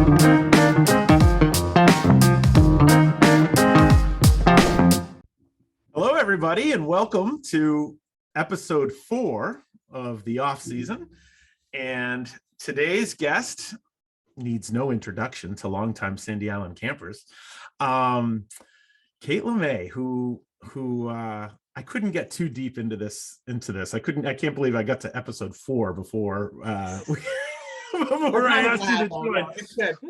Hello, everybody, and welcome to episode 4 of the Offseason. And today's guest needs no introduction to longtime Sandy Island campers. Kate Lemay, who I couldn't get too deep into this. I can't believe I got to episode 4 before before I asked you to join.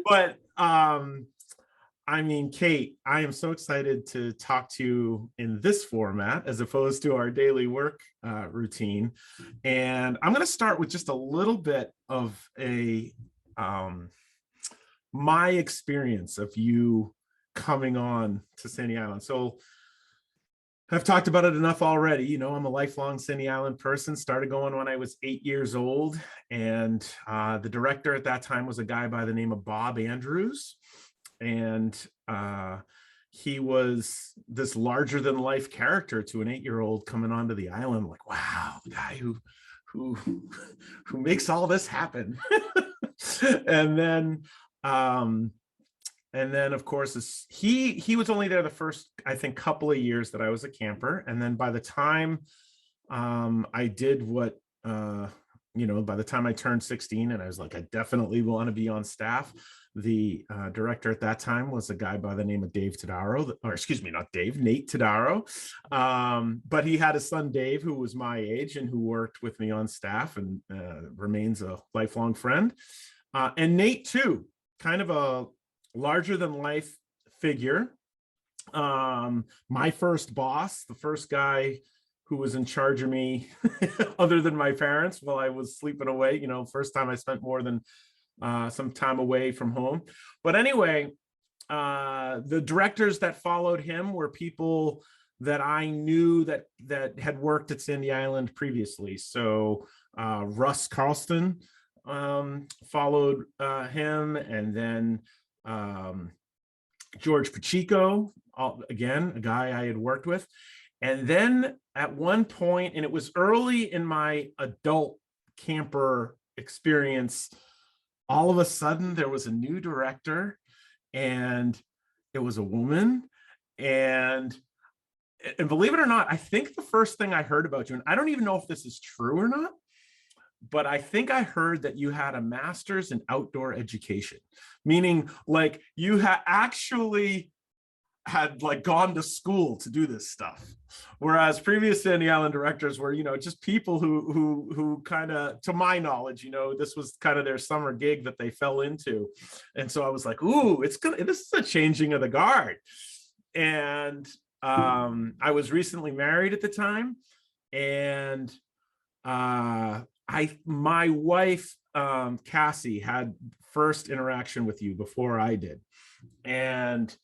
But I mean, Kate, I am so excited to talk to you in this format as opposed to our daily work routine. And I'm going to start with just a little bit of my experience of you coming on to Sandy Island. So I've talked about it enough already. You know, I'm a lifelong Sandy Island person, started going when I was 8 years old. And the director at that time was a guy by the name of Bob Andrews. And he was this larger than life character to an 8-year-old coming onto the island. Like, wow, the guy who makes all this happen. and then of course he was only there the first, I think, couple of years that I was a camper. And then by the time I did what by the time I turned 16 and I was like, I definitely want to be on staff. The director at that time was a guy by the name of Nate Tadaro. But he had a son, Dave, who was my age and who worked with me on staff and remains a lifelong friend. And Nate, too, kind of a larger than life figure. My first boss, the first guy who was in charge of me other than my parents while I was sleeping away, first time I spent more than some time away from home. But anyway, the directors that followed him were people that I knew that had worked at Sandy Island previously. So Russ Carlston followed him, and then George Pacheco, again, a guy I had worked with. And then at one point, and it was early in my adult camper experience, all of a sudden there was a new director, and it was a woman. And believe it or not, I think the first thing I heard about you, and I don't even know if this is true or not, but I think I heard that you had a master's in outdoor education, meaning like you actually had like gone to school to do this stuff, whereas previous Sandy Island directors were, just people who kind of, to my knowledge, this was kind of their summer gig that they fell into. And so I was like, ooh, this is a changing of the guard. And I was recently married at the time, and my wife Cassie had first interaction with you before I did, and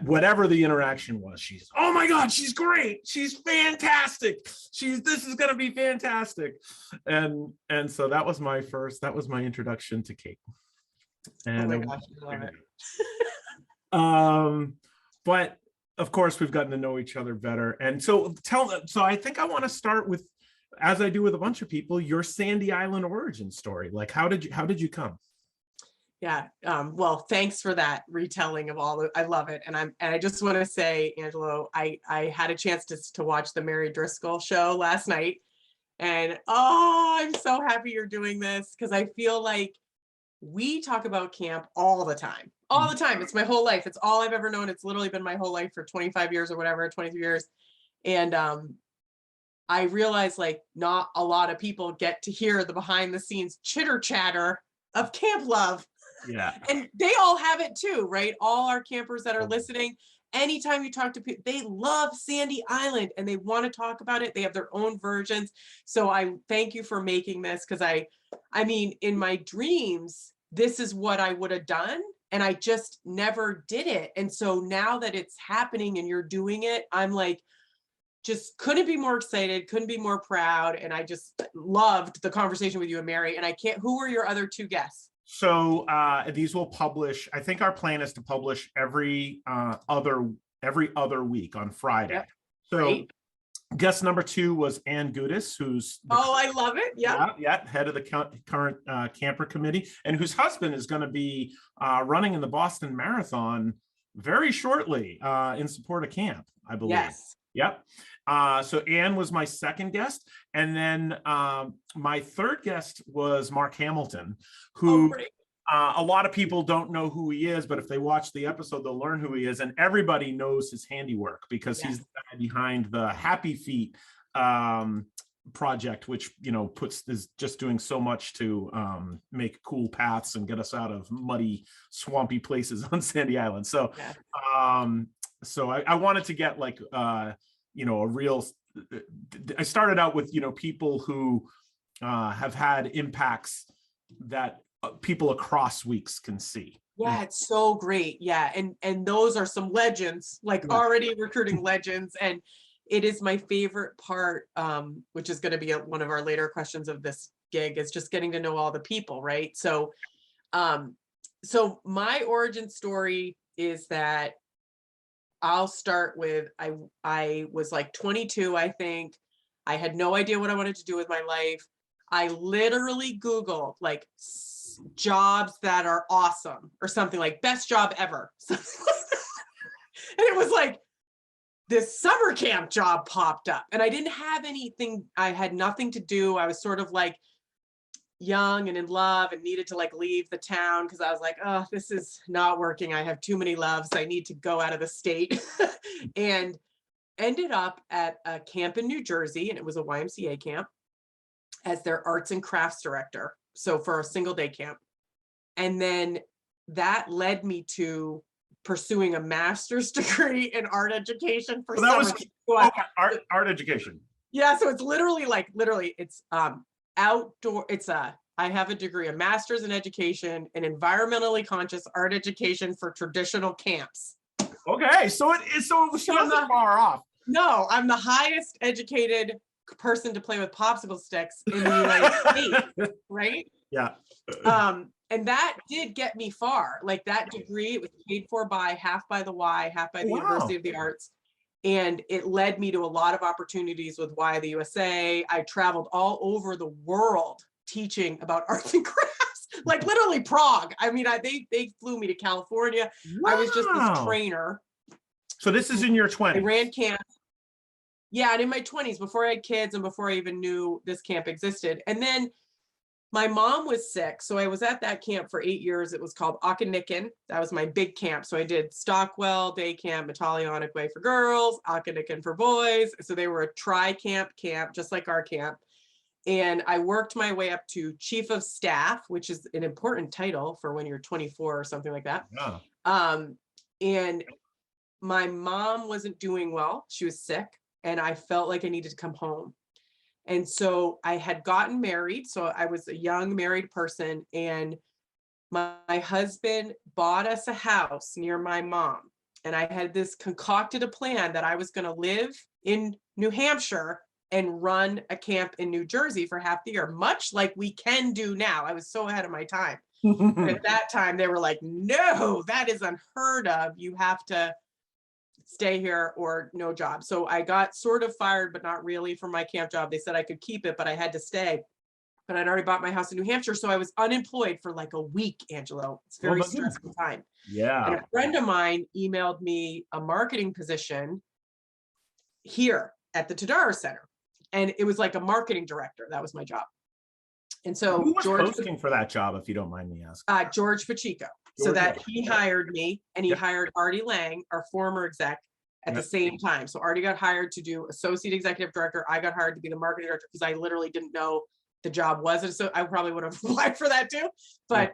whatever the interaction was, she's, oh my God, she's great, she's fantastic, this is gonna be fantastic. And so that was my introduction to Kate. And oh my gosh, I love it. But of course we've gotten to know each other better. And so I think I want to start with, as I do with a bunch of people, your Sandy Island origin story. Like, how did you come? Yeah. Well, thanks for that retelling of all. I love it. And I just want to say, Angelo, I had a chance to watch the Mary Driscoll show last night, and I'm so happy you're doing this, because I feel like we talk about camp all the time. It's my whole life. It's all I've ever known. It's literally been my whole life for 25 years or whatever, 23 years. And I realize like not a lot of people get to hear the behind the scenes chitter chatter of camp love. Yeah. And they all have it too, right? All our campers that are listening, anytime you talk to people, they love Sandy Island and they want to talk about it. They have their own versions. So I thank you for making this, because I mean, in my dreams, this is what I would have done, and I just never did it. And so now that it's happening and you're doing it, I'm like, just couldn't be more excited, couldn't be more proud. And I just loved the conversation with you and Mary. And who were your other two guests? So these will publish, I think our plan is to publish every other week on Friday. Yep. So Guest number 2 was Ann Gudis, who's I love it. Yeah. head of the current camper committee, and whose husband is going to be running in the Boston Marathon very shortly in support of camp, I believe. Yes. Yep. So Ann was my second guest, and then my third guest was Mark Hamilton, who a lot of people don't know who he is, but if they watch the episode, they'll learn who he is, and everybody knows his handiwork because he's the guy behind the Happy Feet project, which is just doing so much to make cool paths and get us out of muddy, swampy places on Sandy Island. So so I wanted to get like a real, I started out with people who have had impacts that people across weeks can see. Yeah, it's so great. Yeah, and those are some legends, like already recruiting legends. And it is my favorite part, which is going to be one of our later questions of this gig, is just getting to know all the people, right? So so my origin story is that I'll start with, I was like 22, I think. I had no idea what I wanted to do with my life. I literally Googled like jobs that are awesome or something, like best job ever. And it was like this summer camp job popped up, and I didn't have anything. I had nothing to do. I was sort of like young and in love and needed to like leave the town because I was like, oh, this is not working. I have too many loves. I need to go out of the state. And ended up at a camp in New Jersey, and it was a YMCA camp, as their arts and crafts director. So for a single day camp. And then that led me to pursuing a master's degree in art education for art education. Yeah. So it's literally it's outdoor. I have a degree, a master's in education and environmentally conscious art education for traditional camps. Okay. So it wasn't far off. No, I'm the highest educated person to play with popsicle sticks in the United States, right? Yeah. And that did get me far. Like that degree, it was paid for by half by the Y, half by the University of the Arts. And it led me to a lot of opportunities with Y the USA. I traveled all over the world teaching about arts and crafts, like literally Prague. I mean, they flew me to California. Wow. I was just this trainer. So this is in your 20s. I ran camps. Yeah, and in my 20s, before I had kids and before I even knew this camp existed. And then my mom was sick, so I was at that camp for 8 years. It was called Okanagan. That was my big camp. So I did Stockwell Day Camp, Metalionic Way for girls, Okanagan for boys. So they were a tri-camp camp, just like our camp. And I worked my way up to chief of staff, which is an important title for when you're 24 or something like that. Yeah. And my mom wasn't doing well. She was sick, and I felt like I needed to come home. And so I had gotten married. So I was a young married person, and my husband bought us a house near my mom. And I had this concocted a plan that I was going to live in New Hampshire and run a camp in New Jersey for half the year, much like we can do now. I was so ahead of my time. At that time, they were like, no, that is unheard of. You have to stay here or no job. So I got sort of fired, but not really, from my camp job. They said I could keep it, but I had to stay. But I'd already bought my house in New Hampshire. So I was unemployed for like a week, Angelo. It's a very stressful time. Yeah. And a friend of mine emailed me a marketing position here at the Tadaro Center. And it was like a marketing director. That was my job. And so who was posting for that job, if you don't mind me asking? George Pacheco. So that he hired me, and he hired Artie Lang, our former exec, at the same time. So Artie got hired to do associate executive director. I got hired to be the marketing director because I literally didn't know the job was. And so I probably would have applied for that too. But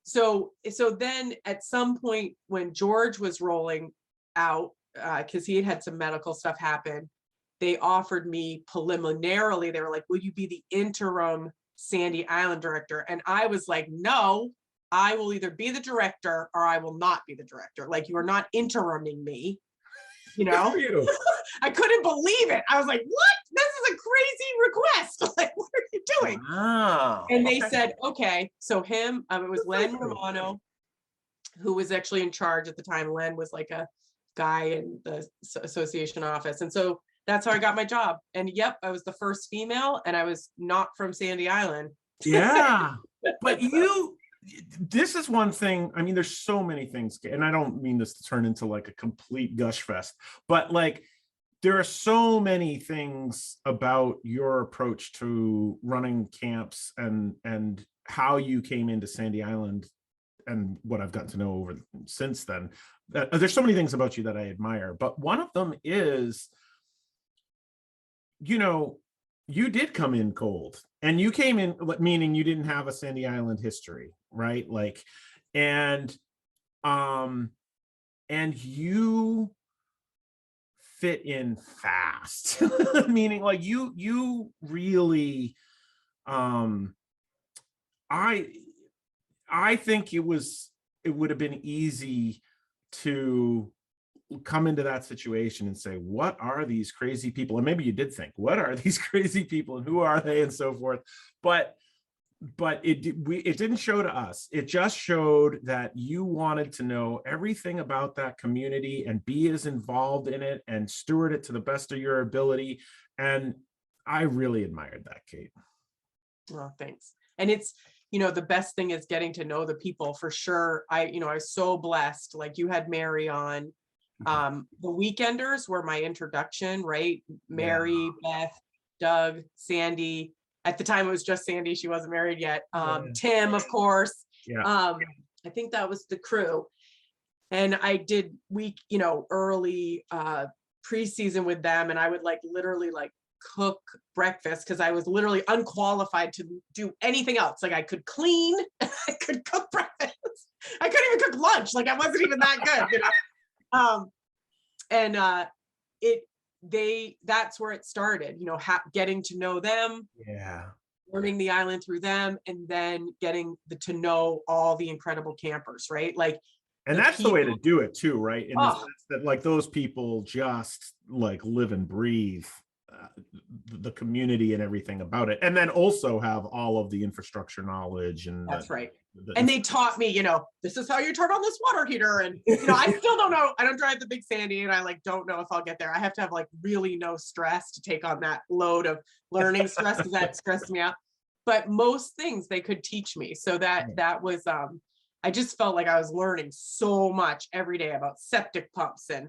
so then at some point when George was rolling out, because he had some medical stuff happen, they offered me preliminarily, they were like, will you be the interim Sandy Island director? And I was like, no, I will either be the director or I will not be the director. Like, you are not interiming me, you know? I couldn't believe it. I was like, what? This is a crazy request. Like, what are you doing? Wow. And they said, okay. So him, it was Len Romano, who was actually in charge at the time. Len was like a guy in the association office. And so that's how I got my job. And yep, I was the first female, and I was not from Sandy Island. Yeah. But this is one thing. I mean, there's so many things, and I don't mean this to turn into like a complete gush fest, but like there are so many things about your approach to running camps and how you came into Sandy Island and what I've gotten to know over since then. There's so many things about you that I admire, but one of them is, you did come in cold, and you came in meaning you didn't have a Sandy Island history, right? Like, and you fit in fast, meaning like you really, I think it would have been easy to come into that situation and say, what are these crazy people? And maybe you did think, what are these crazy people and who are they, and so forth. But it didn't show to us. It just showed that you wanted to know everything about that community and be as involved in it and steward it to the best of your ability. And I really admired that, Kate. Well, thanks. And it's, the best thing is getting to know the people, for sure. I was so blessed. Like, you had Mary on. The Weekenders were my introduction, right? Mary, Beth, Doug, Sandy. At the time, it was just Sandy. She wasn't married yet. Tim, of course. I think that was the crew. And I did early preseason with them, and I would literally cook breakfast, because I was literally unqualified to do anything else. Like, I could clean, I could cook breakfast, I couldn't even cook lunch. Like, I wasn't even that good. That's where it started, getting to know them, learning the island through them, and then getting to know all the incredible campers, right? Like, and that's the way to do it too, right? In the sense that like those people just like live and breathe the community and everything about it, and then also have all of the infrastructure knowledge. And that's right. And they taught me, this is how you turn on this water heater. And, I still don't know. I don't drive the Big Sandy, and I don't know if I'll get there. I have to have really no stress to take on that load of learning stress, because that stressed me out. But most things they could teach me. So that was, I just felt like I was learning so much every day about septic pumps and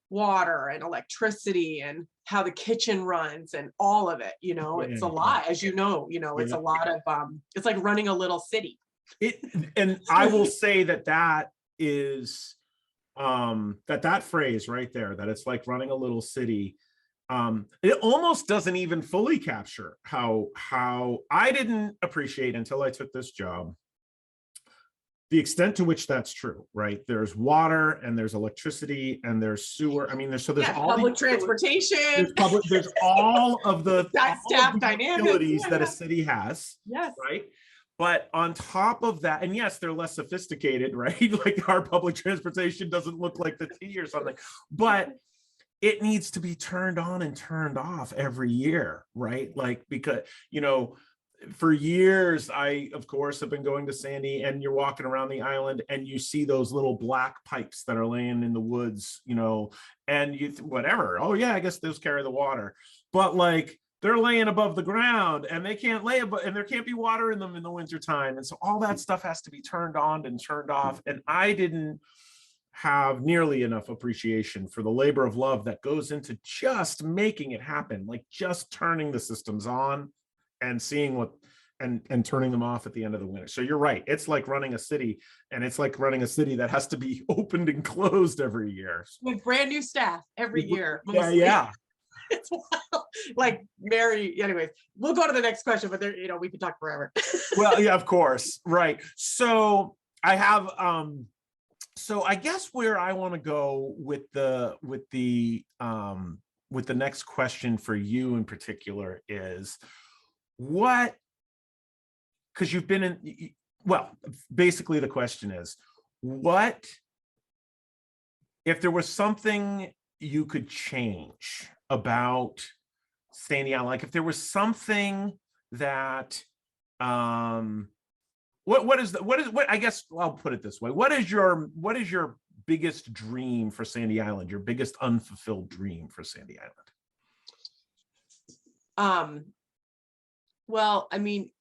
water and electricity and how the kitchen runs and all of it. It's a lot, as it's a lot of, it's like running a little city. And I will say that is that phrase right there, that it's like running a little city, it almost doesn't even fully capture how I didn't appreciate until I took this job the extent to which that's true, right? There's water and there's electricity and there's sewer. I mean, there's all public transportation. There's all of the staff dynamics that a city has. Yes. Right. But on top of that, and yes, they're less sophisticated, right? Like, our public transportation doesn't look like the T or something, but it needs to be turned on and turned off every year, right? Like, because, for years, I, of course, have been going to Sandy, and you're walking around the island and you see those little black pipes that are laying in the woods, and whatever. Oh yeah, I guess those carry the water, but like, they're laying above the ground, and they can't lay above, and there can't be water in them in the wintertime. And so all that stuff has to be turned on and turned off. And I didn't have nearly enough appreciation for the labor of love that goes into just making it happen, like just turning the systems on and seeing and turning them off at the end of the winter. So you're right. It's like running a city, and it's like running a city that has to be opened and closed every year. With brand new staff every year. Mostly. Yeah. It's wild. Like, Mary, anyways, we'll go to the next question, but there, we could talk forever. Well, yeah, of course. Right. So I have, so I guess where I want to go with the next question for you in particular is because you've been in, well, basically the question is, what if there was something you could change about Sandy Island? Like, if there was something that, what I guess I'll put it this way. What is your biggest dream for Sandy Island? Your biggest unfulfilled dream for Sandy Island? Well, I mean,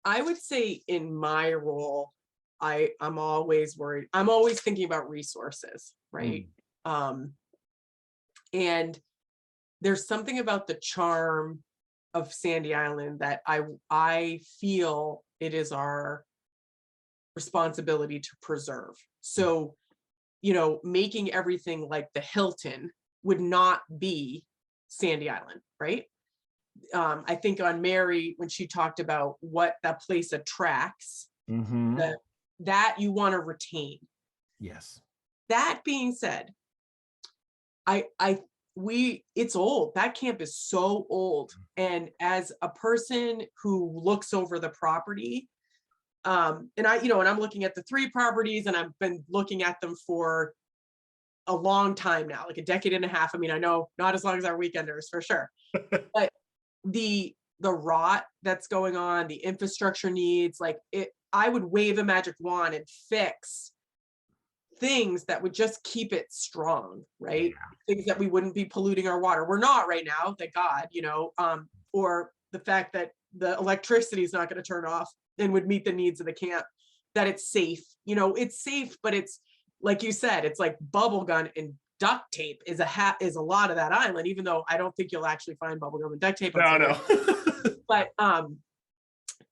I would say in my role, I'm always worried. I'm always thinking about resources, right? Um, and there's something about the charm of Sandy Island that I feel it is our responsibility to preserve. So, making everything like the Hilton would not be Sandy Island, right? I think on Mary, when she talked about what that place attracts, Mm-hmm. that you want to retain. Yes. That being said, it's old. That camp is so old. And as a person who looks over the property, and I'm looking at the 3 properties, and I've been looking at them for a long time now, like a decade and a half. I mean, I know not as long as our weekenders for sure, but the rot that's going on, the infrastructure needs, like I would wave a magic wand and fix things that would just keep it strong, right? Yeah. Things that we wouldn't be polluting our water. We're not right now, thank God, or the fact that the electricity is not going to turn off and would meet the needs of the camp, that it's safe. It's safe, but it's like you said, it's like bubble gum and duct tape is a lot of that island, even though I don't think you'll actually find bubble gum and duct tape. No. But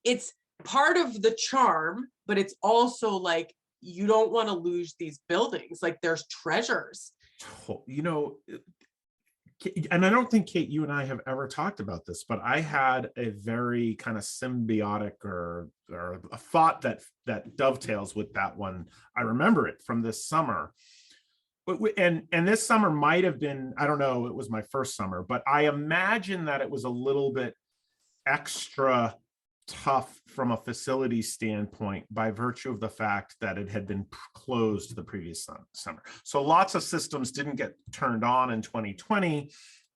it's part of the charm, but it's also like, you don't want to lose these buildings. Like, there's treasures. And I don't think, Kate, you and I have ever talked about this, but I had a very kind of symbiotic or a thought that dovetails with that one. I remember it from this summer. And this summer might have been, I don't know, it was my first summer, but I imagine that it was a little bit extra tough from a facility standpoint by virtue of the fact that it had been closed the previous summer. So lots of systems didn't get turned on in 2020.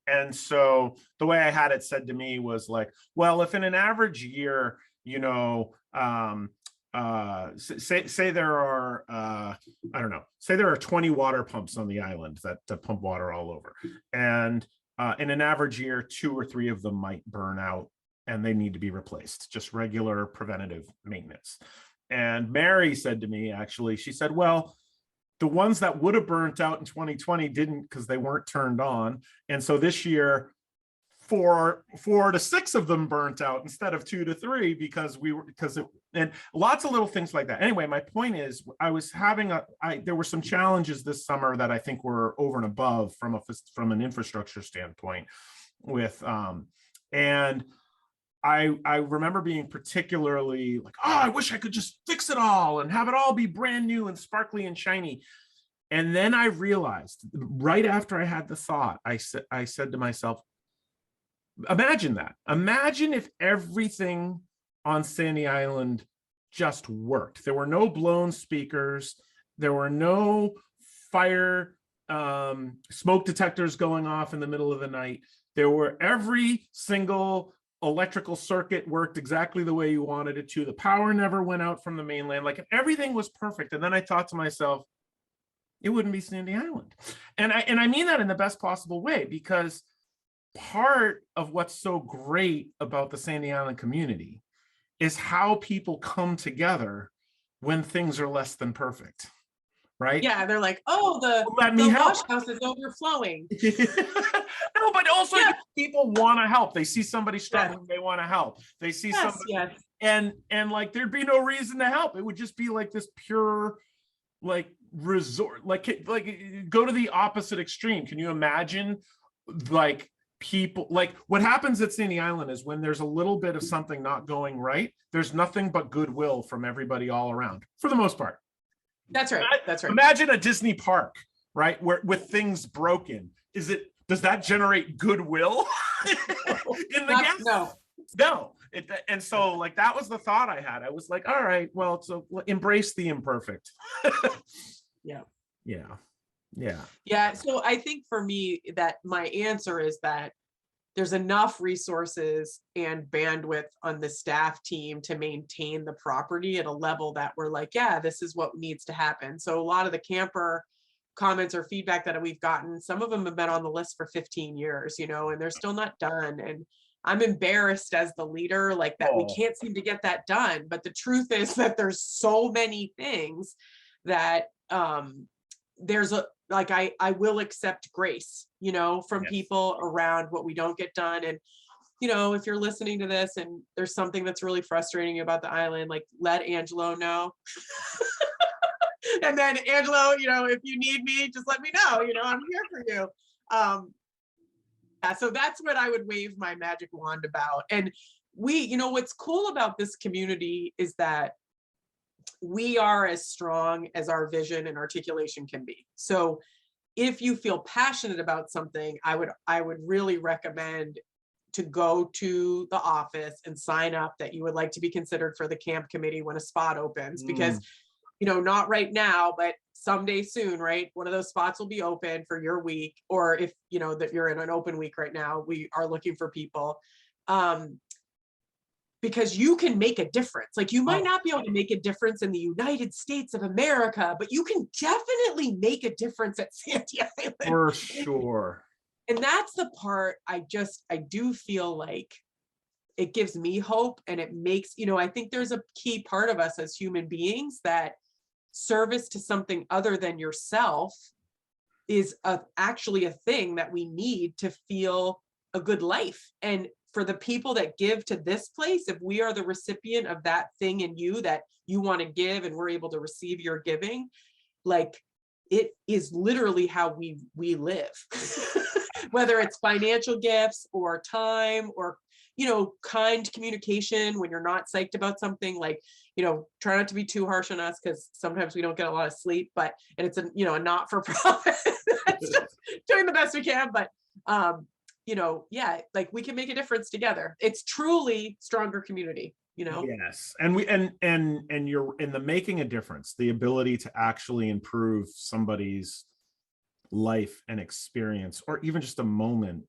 And so the way I had it said to me was like, well, if in an average year, say there are, I don't know, say there are 20 water pumps on the island that pump water all over. And in an average year, 2 or 3 of them might burn out and they need to be replaced, just regular preventative maintenance. And Mary said to me, actually, she said, well, the ones that would have burnt out in 2020 didn't because they weren't turned on. And so this year, 4 to 6 of them burnt out instead of 2 to 3 and lots of little things like that. Anyway, my point is, I was having there were some challenges this summer that I think were over and above from an infrastructure standpoint with, and I remember being particularly like, oh, I wish I could just fix it all and have it all be brand new and sparkly and shiny. And then I realized right after I had the thought, I said to myself, imagine that. Imagine if everything on Sandy Island just worked. There were no blown speakers. There were no fire smoke detectors going off in the middle of the night. There were every single electrical circuit worked exactly the way you wanted it to. The power never went out from the mainland. Like, everything was perfect. And then I thought to myself, it wouldn't be Sandy Island. And I mean that in the best possible way, because part of what's so great about the Sandy Island community is how people come together when things are less than perfect. Right? Yeah, they're like, oh, the wash house is overflowing. No, but also people want to help. They see somebody struggling, they want to help. They see somebody, and like, there'd be no reason to help. It would just be like this pure, like, resort, like go to the opposite extreme. Can you imagine, like, people, like, what happens at Sandy Island is when there's a little bit of something not going right, there's nothing but goodwill from everybody all around, for the most part. That's right. That's right. Imagine a Disney park, right, where with things broken. Does that generate goodwill in the guests? No. And so, like, that was the thought I had. I was like, all right, well, so embrace the imperfect. Yeah. So I think for me, that my answer is that there's enough resources and bandwidth on the staff team to maintain the property at a level that we're like, yeah, this is what needs to happen. So a lot of the camper comments or feedback that we've gotten, some of them have been on the list for 15 years, and they're still not done. And I'm embarrassed as the leader, like that we Oh, can't seem to get that done. But the truth is that there's so many things that there's a, like, I will accept grace, you know, from yes. people around what we don't get done. And, you know, if you're listening to this and there's something that's really frustrating you about the island, like, let Angelo know. And then, Angelo, you know, if you need me, just let me know, you know, I'm here for you. Yeah, so that's what I would wave my magic wand about. And we, you know, what's cool about this community is that we are as strong as our vision and articulation can be. So if you feel passionate about something, I would really recommend to go to the office and sign up that you would like to be considered for the camp committee when a spot opens, because, you know, not right now, but someday soon, right? One of those spots will be open for your week, or if, you know, that you're in an open week right now, we are looking for people. Because you can make a difference. Like, you might not be able to make a difference in the United States of America, but you can definitely make a difference at Sandy Island. For sure. And that's the part I do feel like it gives me hope, and it makes, you know, I think there's a key part of us as human beings that service to something other than yourself is actually a thing that we need to feel a good life. And for the people that give to this place, if we are the recipient of that thing in you that you want to give, and we're able to receive your giving, like, it is literally how we live. Whether it's financial gifts or time, or, you know, kind communication when you're not psyched about something, like, you know, try not to be too harsh on us, because sometimes we don't get a lot of sleep, but, and it's a, you know, a not-for-profit. That's just doing the best we can. But you know, yeah, like, we can make a difference together. It's truly stronger community, you know? Yes. And we, and you're in the making a difference, the ability to actually improve somebody's life and experience, or even just a moment.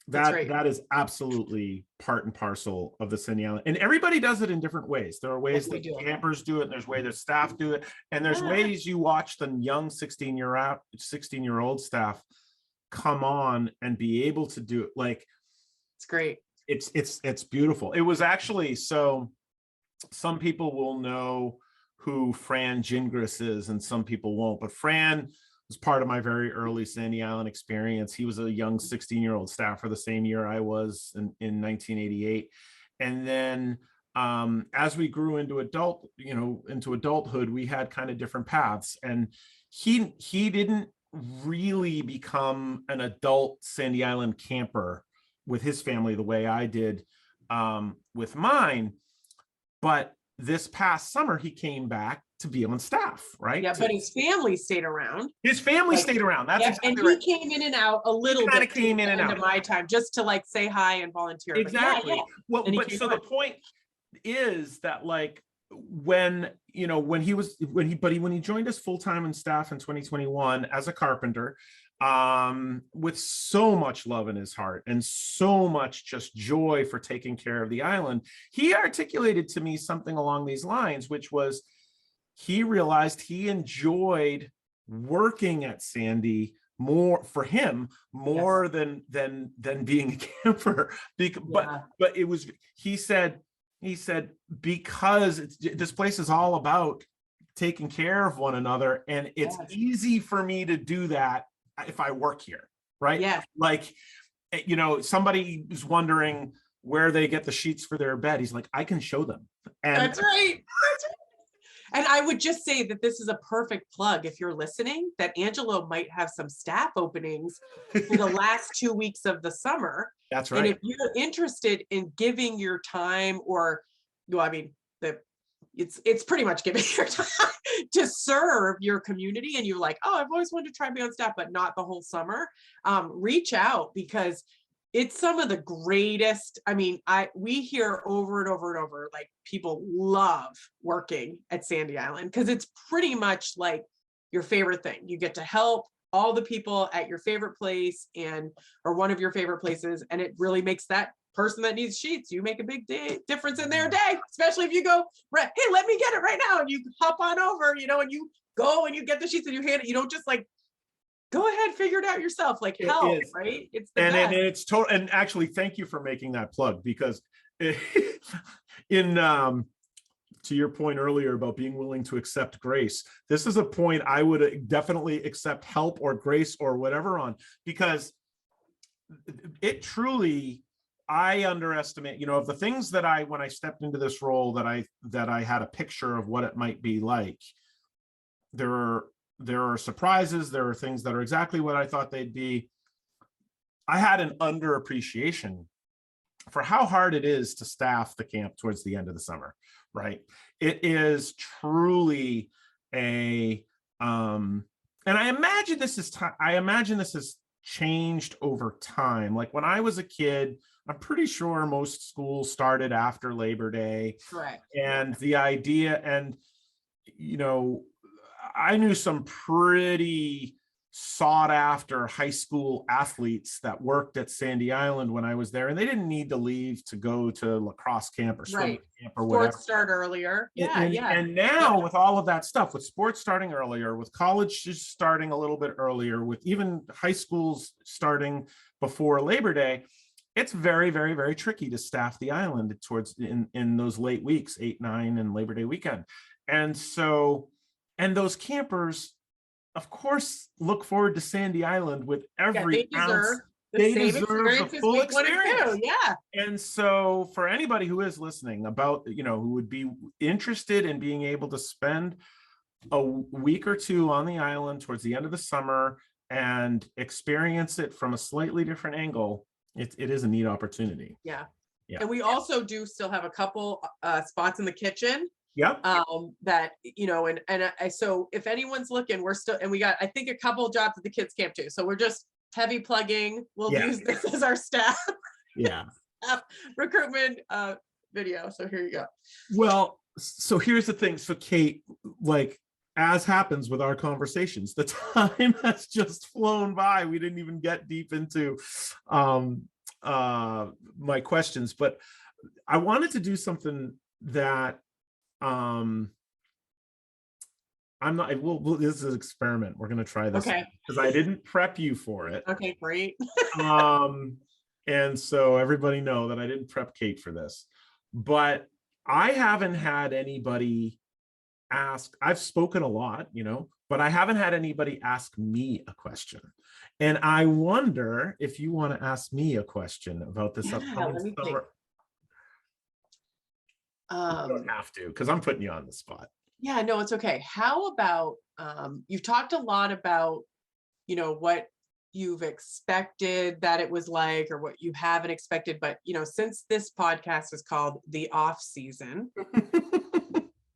That's right. That is absolutely part and parcel of the Sandy Island. And everybody does it in different ways. There are ways that campers do it, and there's ways that staff do it. And there's ways you watch the young 16-year-old staff come on and be able to do it. Like, it's great. It's beautiful. It was actually, so some people will know who Fran Gingras is and some people won't, but Fran was part of my very early Sandy Island experience. He was a young 16-year-old staffer the same year I was in 1988. And then as we grew into into adulthood, we had kind of different paths. And he didn't really become an adult Sandy Island camper with his family the way I did with mine. But this past summer, he came back to be on staff, right? Yeah, but his family stayed around. His family stayed around. That's exactly and right. he came in and out a little bit. Kind of came in and out of my time, just to, like, say hi and volunteer. Exactly. Yeah. Well, but so the point is that, like, when he joined us full-time in staff in 2021 as a carpenter, with so much love in his heart and so much just joy for taking care of the island, he articulated to me something along these lines, which was, he realized he enjoyed working at Sandy more for him more than being a camper. But it was, he said, because this place is all about taking care of one another, and it's easy for me to do that if I work here, right? Yeah. Like, you know, somebody is wondering where they get the sheets for their bed. He's like, I can show them. And that's right. And I would just say that this is a perfect plug, if you're listening, that Angelo might have some staff openings for the last 2 weeks of the summer. That's right. And if you're interested in giving your time, or, well, I mean, it's pretty much giving your time to serve your community, and you're like, oh, I've always wanted to try and be on staff, but not the whole summer, reach out, because it's some of the greatest. I mean, we hear over and over and over, like, people love working at Sandy Island because it's pretty much like your favorite thing. You get to help all the people at your favorite place, or one of your favorite places, and it really makes that person that needs sheets, you make a big difference in their day, especially if you go, hey, let me get it right now, and you hop on over, you know, and you go and you get the sheets and you hand it. You don't just, like, go ahead, figure it out yourself. Like It help, is. right? It's the And best. it's total. And actually, thank you for making that plug, because in to your point earlier about being willing to accept grace, this is a point I would definitely accept help or grace or whatever on, because it truly, I underestimate, of the things that when I stepped into this role, that I had a picture of what it might be like. There are surprises. There are things that are exactly what I thought they'd be. I had an underappreciation for how hard it is to staff the camp towards the end of the summer, right? It is truly and I imagine this has changed over time. Like when I was a kid, I'm pretty sure most schools started after Labor Day. Correct. And the idea, and I knew some pretty sought after high school athletes that worked at Sandy Island when I was there, and they didn't need to leave to go to lacrosse camp or swimming camp or whatever. Sports start earlier. Yeah, And now with all of that stuff, with sports starting earlier, with college just starting a little bit earlier, with even high schools starting before Labor Day, it's very, very, very tricky to staff the island towards in those late weeks, 8, 9, and Labor Day weekend. And those campers, of course, look forward to Sandy Island with every ounce. They deserve the full experience. Yeah. And so for anybody who is listening about, who would be interested in being able to spend a week or two on the island towards the end of the summer and experience it from a slightly different angle, it is a neat opportunity. Yeah. Yeah. And we also do still have a couple spots in the kitchen. Yep. That, so if anyone's looking, we're still, and we got, I think, a couple of jobs at the kids camp too. So we're just heavy plugging. We'll use this as our staff. Yeah. Recruitment video. So here you go. Well, so here's the thing. So Kate, like, as happens with our conversations, the time has just flown by. We didn't even get deep into my questions, but I wanted to do something that I'm not, this is an experiment. We're going to try this because I didn't prep you for it. Okay, great. And so everybody know that I didn't prep Kate for this, but I haven't had anybody ask. I've spoken a lot, but I haven't had anybody ask me a question. And I wonder if you want to ask me a question about this upcoming summer. You don't have to, because I'm putting you on the spot. Yeah, no, it's okay. How about you've talked a lot about, what you've expected that it was like, or what you haven't expected, but since this podcast is called The Offseason,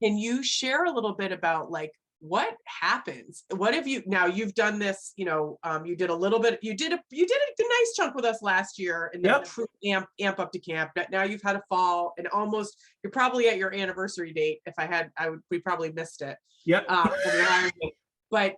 can you share a little bit about like what happens? What have you've done this, you did a little bit, you did a nice chunk with us last year and then amp up to camp. Now you've had a fall and almost, you're probably at your anniversary date. If we probably missed it. Yep. But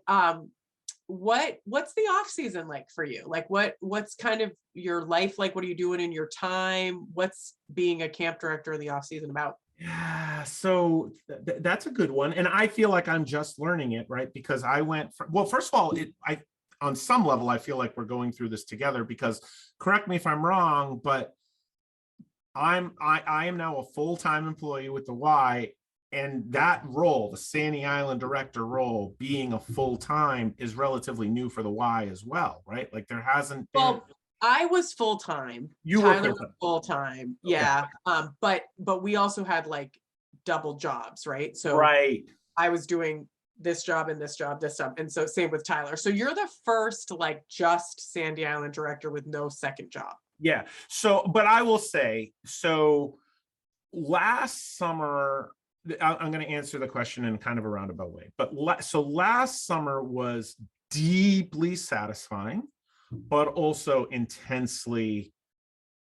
what's the off season like for you? Like what's kind of your life like? What are you doing in your time? What's being a camp director in the off season about? Yeah, so that's a good one. And I feel like I'm just learning it, right? Because I went from, well, first of all, on some level, I feel like we're going through this together, because correct me if I'm wrong, but I am now a full-time employee with the Y, and that role, the Sandy Island director role, being a full-time is relatively new for the Y as well, right? Like there hasn't been. I was full-time. You Tyler were full-time. Okay. Yeah. But we also had like double jobs, right? So I was doing this job and this job, and so same with Tyler. So you're the first like just Sandy Island director with no second job. Yeah. So, but I will say, so last summer, I'm going to answer the question in kind of a roundabout way, but so last summer was deeply satisfying, but also intensely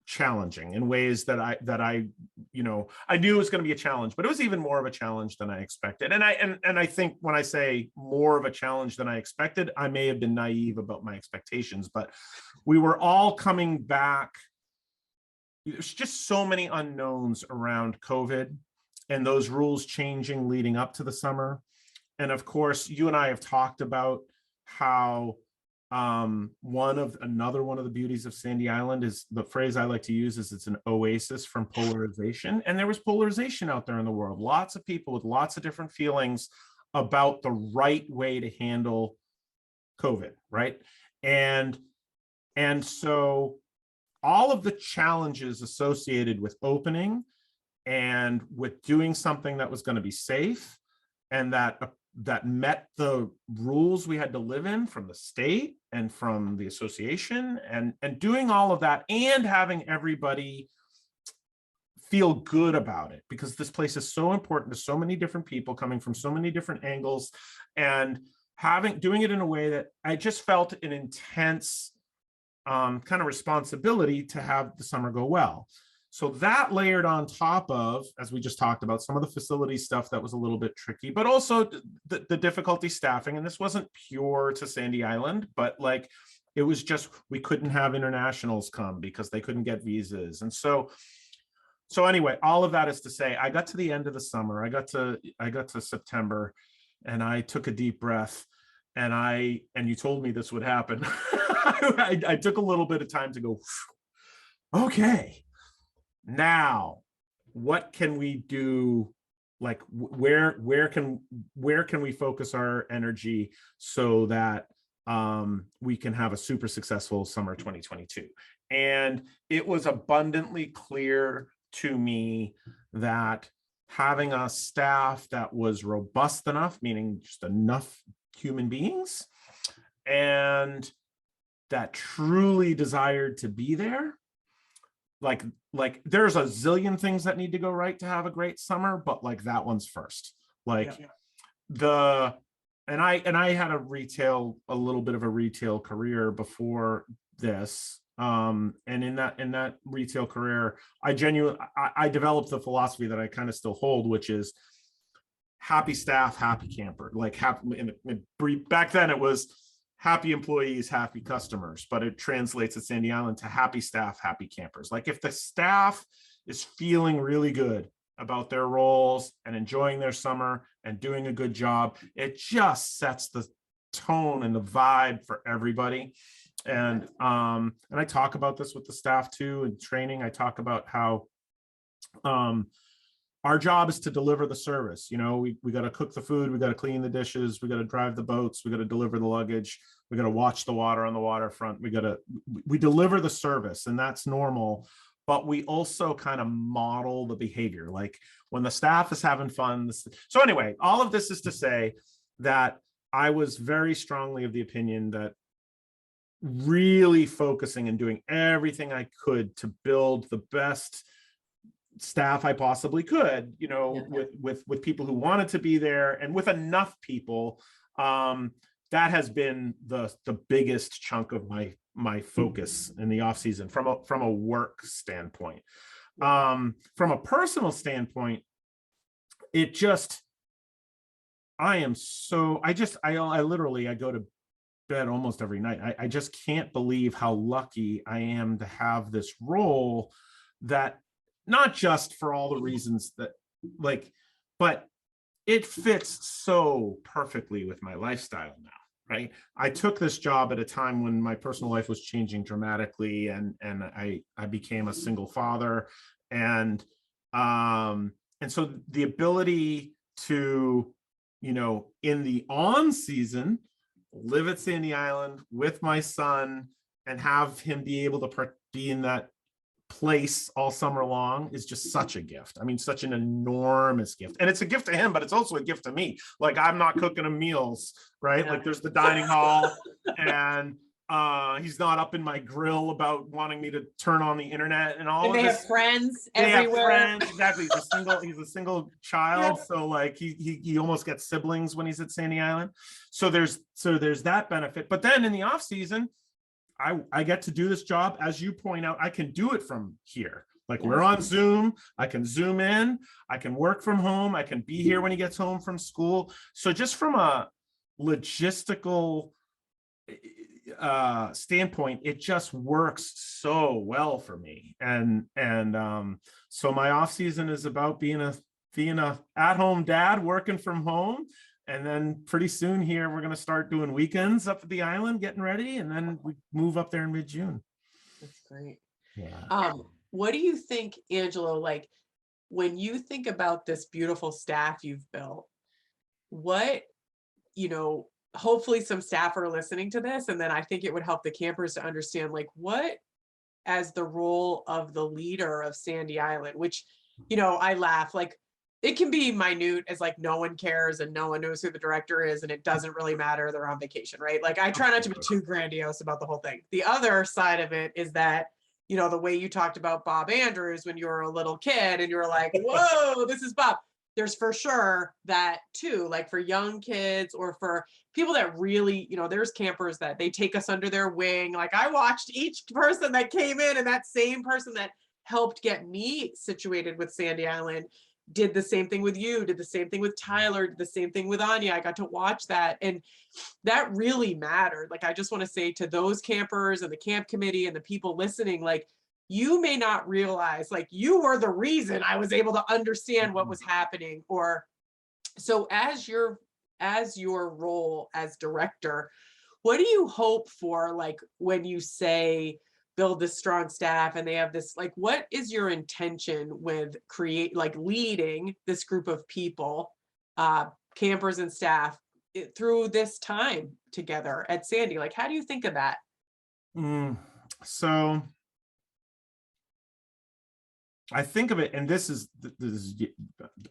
challenging in ways that I knew it was going to be a challenge, but it was even more of a challenge than I expected. And I think when I say more of a challenge than I expected, I may have been naive about my expectations, but we were all coming back. There's just so many unknowns around COVID and those rules changing leading up to the summer. And of course, you and I have talked about how Another one of the beauties of Sandy Island is, the phrase I like to use is, it's an oasis from polarization. And there was polarization out there in the world, lots of people with lots of different feelings about the right way to handle COVID, right? And so all of the challenges associated with opening and with doing something that was going to be safe and that met the rules we had to live in from the state and from the association, and doing all of that and having everybody feel good about it, because this place is so important to so many different people coming from so many different angles, and doing it in a way that I just felt an intense kind of responsibility to have the summer go well. So that layered on top of, as we just talked about, some of the facility stuff that was a little bit tricky, but also the difficulty staffing. And this wasn't pure to Sandy Island, but like, it was just, we couldn't have internationals come because they couldn't get visas. And so anyway, all of that is to say, I got to the end of the summer, I got to September, and I took a deep breath, and you told me this would happen. I took a little bit of time to go, okay, now what can we do? Like, where can we focus our energy so that we can have a super successful summer 2022? And it was abundantly clear to me that having a staff that was robust enough, meaning just enough human beings, and that truly desired to be there, like there's a zillion things that need to go right to have a great summer, but like that one's first. Like, yeah. I had a little bit of a retail career before this, and in that retail career, I developed the philosophy that I kind of still hold, which is happy staff, happy camper. Like, back then it was happy employees, happy customers, but it translates at Sandy Island to happy staff, happy campers. Like, if the staff is feeling really good about their roles and enjoying their summer and doing a good job, it just sets the tone and the vibe for everybody. And I talk about this with the staff too in training. I talk about how our job is to deliver the service. You know, we got to cook the food, we got to clean the dishes, we got to drive the boats, we got to deliver the luggage, we got to watch the water on the waterfront. We deliver the service, and that's normal. But we also kind of model the behavior, like when the staff is having fun. So anyway, all of this is to say that I was very strongly of the opinion that really focusing and doing everything I could to build the best staff I possibly could, you know, with people who wanted to be there, and with enough people, that has been the biggest chunk of my focus in the off season from a work standpoint. From a personal standpoint, it just, I literally go to bed almost every night. I just can't believe how lucky I am to have this role, that not just for all the reasons that, like, but it fits so perfectly with my lifestyle now, right? I took this job at a time when my personal life was changing dramatically, and I became a single father, and so the ability to, you know, in the on season, live at Sandy Island with my son and have him be able to be in that place all summer long is just such a gift. I mean, such an enormous gift. And it's a gift to him, but it's also a gift to me. Like, I'm not cooking him meals, right? Like, there's the dining hall, and he's not up in my grill about wanting me to turn on the internet and all. And they have friends everywhere. Friends. Exactly. He's a single child. Yeah. So like he almost gets siblings when he's at Sandy Island. So there's that benefit. But then in the off season, I get to do this job, as you point out. I can do it from here. Like, we're on Zoom, I can zoom in, I can work from home, I can be here when he gets home from school. So just from a logistical standpoint, it just works so well for me. And so my off season is about being a at-home dad working from home, And then pretty soon here, we're going to start doing weekends up at the island, getting ready. And then we move up there in mid-June. That's great. Yeah. What do you think, Angelo, like when you think about this beautiful staff you've built, what, hopefully some staff are listening to this, and then I think it would help the campers to understand like what as the role of the leader of Sandy Island, which, I laugh, like it can be minute as like no one cares and no one knows who the director is and it doesn't really matter, they're on vacation, right? Like I try not to be too grandiose about the whole thing. The other side of it is that, the way you talked about Bob Andrews when you were a little kid and you were like, whoa, this is Bob. There's for sure that too, like for young kids or for people that really, there's campers that they take us under their wing. Like I watched each person that came in, and that same person that helped get me situated with Sandy Island did the same thing with you, did the same thing with Tyler, did the same thing with Anya. I got to watch that. And that really mattered. Like, I just want to say to those campers and the camp committee and the people listening, like, you may not realize, like, you were the reason I was able to understand what was happening. Or so as your role as director, what do you hope for, like, when you say build this strong staff and they have this, like, what is your intention with leading this group of people, campers and staff through this time together at Sandy? Like, how do you think of that? So I think of it, and this is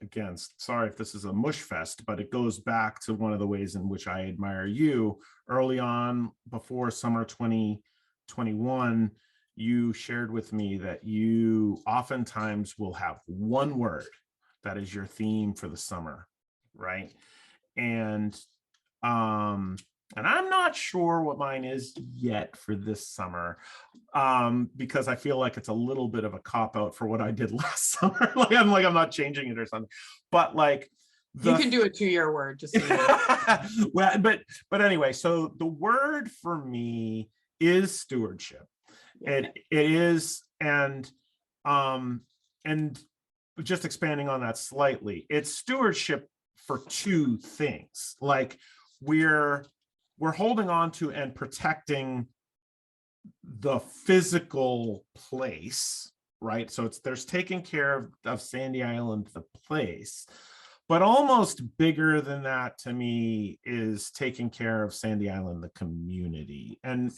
again, sorry if this is a mush fest, but it goes back to one of the ways in which I admire you. Early on, before summer 2021, you shared with me that you oftentimes will have one word that is your theme for the summer, right? And I'm not sure what mine is yet for this summer, because I feel like it's a little bit of a cop out for what I did last summer. I'm not changing it or something, but like you can do a 2-year word, just so you know. Well, but anyway, so the word for me is stewardship. It is, and just expanding on that slightly, it's stewardship for two things. Like we're holding on to and protecting the physical place, right? So there's taking care of Sandy Island, the place, but almost bigger than that to me is taking care of Sandy Island, the community. And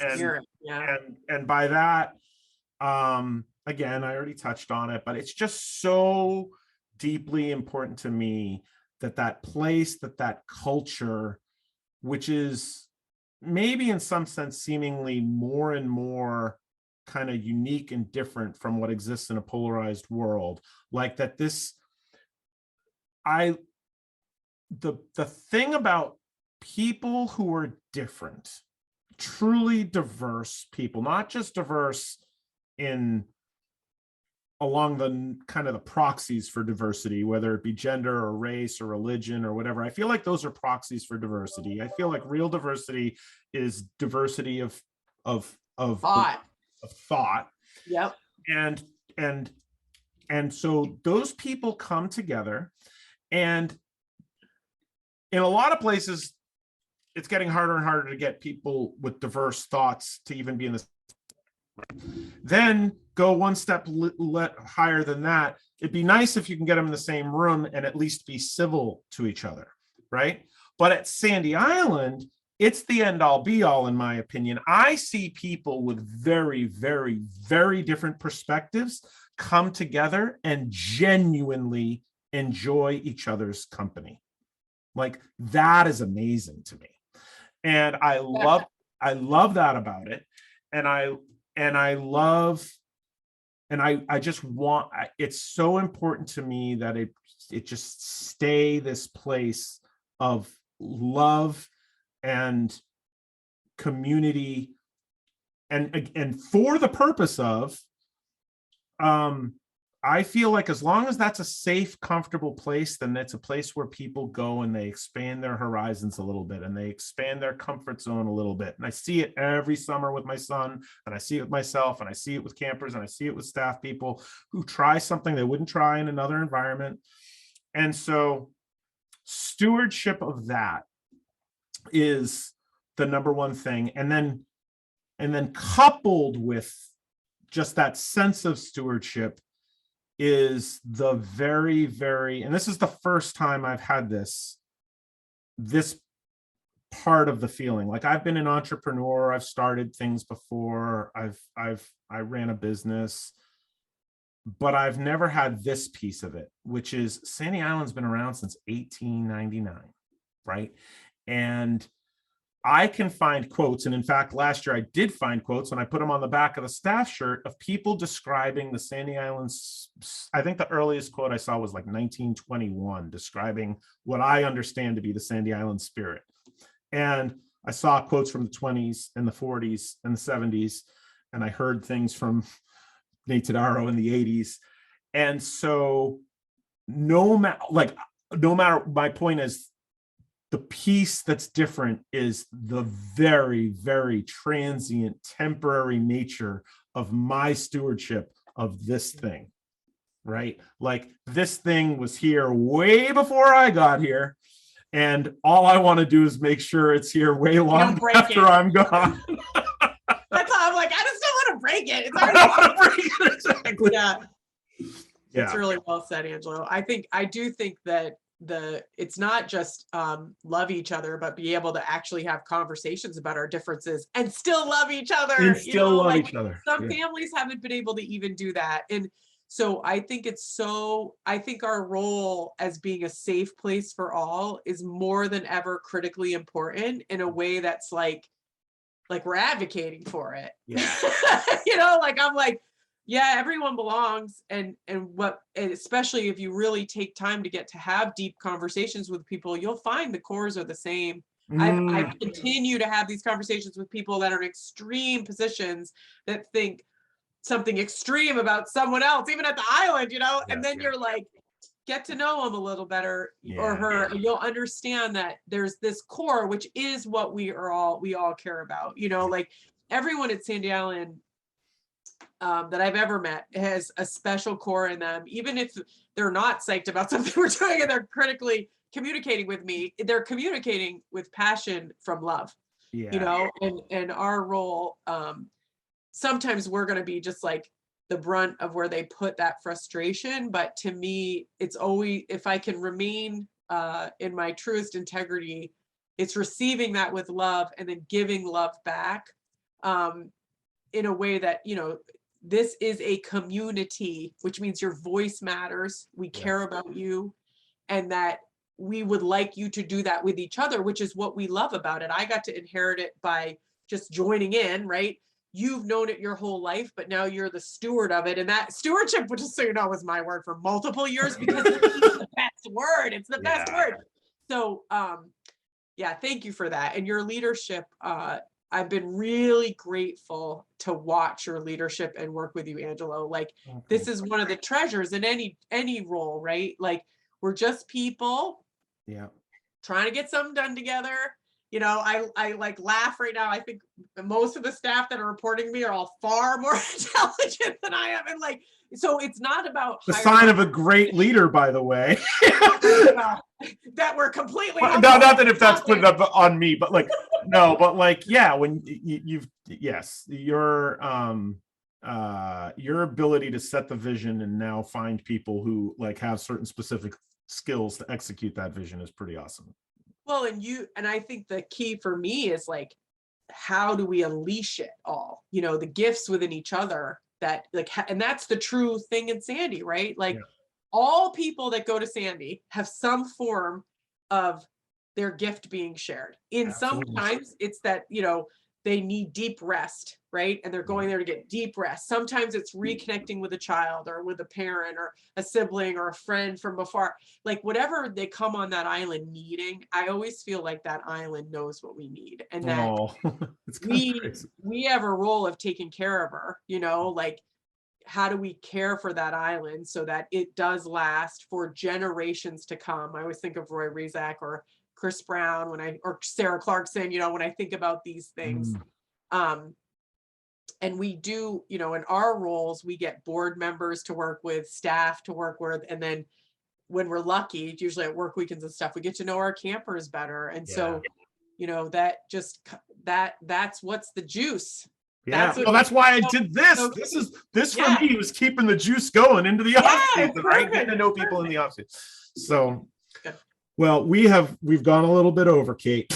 by that, again, I already touched on it, but it's just so deeply important to me that place, that culture, which is maybe in some sense seemingly more and more kind of unique and different from what exists in a polarized world, like that the thing about people who are different, truly diverse people, not just diverse along the kind of the proxies for diversity, whether it be gender or race or religion or whatever. I feel like those are proxies for diversity. I feel like real diversity is diversity of thought. Yep. And so those people come together, and in a lot of places, it's getting harder and harder to get people with diverse thoughts to even be in this. Then go one step higher than that. It'd be nice if you can get them in the same room and at least be civil to each other, right? But at Sandy Island, it's the end all be all, in my opinion. I see people with very, very, very different perspectives come together and genuinely enjoy each other's company. Like, that is amazing to me. And I love that about it. And I love, and I just want, it's so important to me that it just stay this place of love and community, and for the purpose of, I feel like as long as that's a safe, comfortable place, then it's a place where people go and they expand their horizons a little bit and they expand their comfort zone a little bit. And I see it every summer with my son, and I see it with myself, and I see it with campers, and I see it with staff people who try something they wouldn't try in another environment. And so stewardship of that is the number one thing. And then coupled with just that sense of stewardship is the very, very, and this is the first time I've had this part of the feeling. Like, I've been an entrepreneur, I've started things before, I ran a business, but I've never had this piece of it, which is Sandy Island's been around since 1899, right? And I can find quotes, and in fact, last year I did find quotes, and I put them on the back of the staff shirt, of people describing the Sandy Islands. I think the earliest quote I saw was like 1921, describing what I understand to be the Sandy Island spirit. And I saw quotes from the 20s and the 40s and the 70s, and I heard things from Nate Todaro in the 80s. And so no matter, my point is, the piece that's different is the very, very transient, temporary nature of my stewardship of this thing, right? Like, this thing was here way before I got here, and all I want to do is make sure it's here way long after I'm gone. That's how I'm like, I just don't want to break it. It's I don't want to break it, exactly. Yeah. Yeah. It's really well said, Angelo. I do think that it's not just love each other, but be able to actually have conversations about our differences and still love each other. And still love each other. Some families haven't been able to even do that. And so I think I think our role as being a safe place for all is more than ever critically important, in a way that's like we're advocating for it. Yeah. I'm like, yeah, everyone belongs. And especially if you really take time to get to have deep conversations with people, you'll find the cores are the same. I continue to have these conversations with people that are in extreme positions, that think something extreme about someone else, even at the island, and then you're like, get to know them a little better, or her, and you'll understand that there's this core, which is what we all care about. Like, everyone at Sandy Island that I've ever met has a special core in them. Even if they're not psyched about something we're doing and they're critically communicating with me, they're communicating with passion from love. And our role, sometimes we're going to be just like the brunt of where they put that frustration. But to me, it's always, if I can remain in my truest integrity, it's receiving that with love and then giving love back in a way that, this is a community, which means your voice matters. We care about you, and that we would like you to do that with each other, which is what we love about it. I got to inherit it by just joining in, right? You've known it your whole life, but now you're the steward of it. And that stewardship, which is, so you know, was my word for multiple years, because it's the best word. It's the best word. So, thank you for that. And your leadership, I've been really grateful to watch your leadership and work with you, Angelo. Like, this is one of the treasures in any role, right? Like, we're just people trying to get something done together. I like laugh right now. I think most of the staff that are reporting to me are all far more intelligent than I am. And like, so it's not about the sign of a great leader, by the way. That we're completely not that if that's put up on me, but like, no, but like, when your ability to set the vision and now find people who like have certain specific skills to execute that vision is pretty awesome. Well, and I think the key for me is like, how do we unleash it all? The gifts within each other that like, and that's the true thing in Sandy, right? Like, all people that go to Sandy have some form of their gift being shared. Sometimes it's that, they need deep rest, right? And they're going there to get deep rest. Sometimes it's reconnecting with a child or with a parent or a sibling or a friend from before. Like, whatever they come on that island needing, I always feel like that island knows what we need. And that we have a role of taking care of her, like, how do we care for that island so that it does last for generations to come? I always think of Roy Rizak or Chris Brown or Sarah Clarkson, when I think about these things. And we do, in our roles, we get board members to work with, staff to work with, and then when we're lucky, usually at work weekends and stuff, we get to know our campers better. And Yeah. so, you know, that just that's what's the juice. Yeah, That's what well, that's why I so- did this. so- This for Yeah. me was keeping the juice going into the Yeah, off season, right? Getting to perfect, know people in the off season. So, Good. well, we've gone a little bit over, Kate.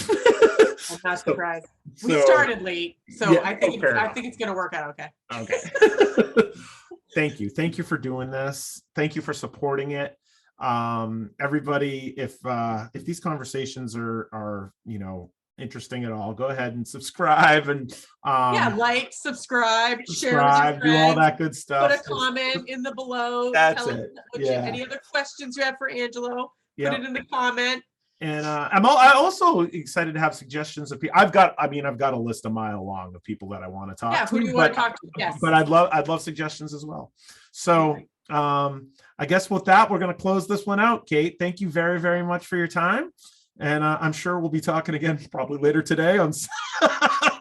I'm not surprised. We so- started late, so Yeah, I think fair I enough. think it's gonna work out okay. Okay. Thank you for doing this. Thank you for supporting it. Everybody, if these conversations are you know, interesting at all, go ahead and subscribe and Yeah, like, subscribe, share with your do all friends, that good stuff. put a comment in the below. That's Tell us it. what Yeah. any other questions you have for Angelo, Yeah. put it in the comment. And I'm also excited to have suggestions of people. I've got a list a mile long of people that I want to talk Yeah, to. who do you want to talk to? Yes. But I'd love suggestions as well. So I guess with that, we're going to close this one out. Kate, thank you very, very much for your time. And I'm sure we'll be talking again probably later today on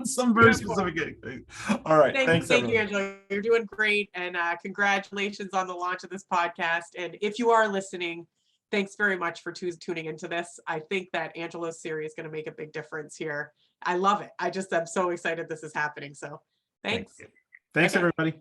some very specific thing. All right. Thanks, thank you, everyone. Angelo. You're doing great. And congratulations on the launch of this podcast. And if you are listening, thanks very much for tuning into this. I think that Angelo's series is going to make a big difference here. I love it. I'm so excited this is happening. So thanks. Thanks, everybody.